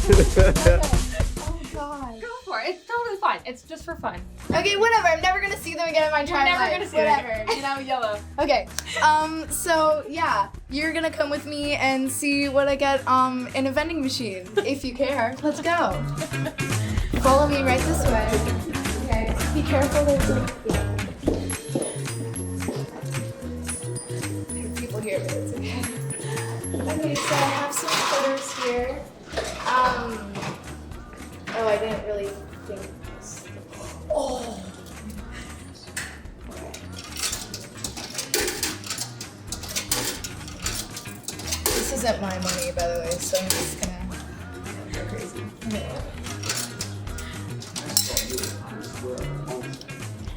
Oh god. Go for it. It's totally fine. It's just for fun. Okay, whatever. I'm never gonna see them again in my entire Never life. gonna see whatever. it. And I'm yellow. Okay. So yeah, you're gonna come with me and see what I get in a vending machine. If you care. Let's go. Follow me right this way. Okay. Be careful. There's people here, but it's okay. Okay, so I have some footers here. Oh, I didn't really think this. Oh. This isn't my money, by the way, so I'm just gonna go crazy. Okay.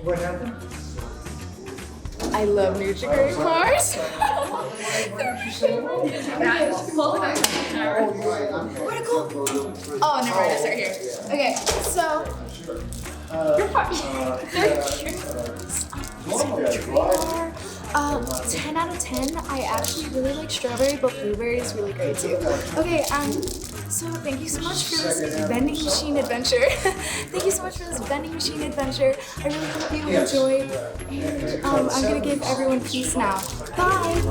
What happened? I love Nutri-Grain bars. Where'd it go? Oh, never mind, it's right here. Okay, so. You're fine. 10 out of 10. I actually really like strawberry, but blueberry is really great too. Okay, so thank you so much for this vending machine adventure. Thank you so much for this vending machine adventure. I really hope you enjoy. And I'm gonna give everyone peace now. Bye.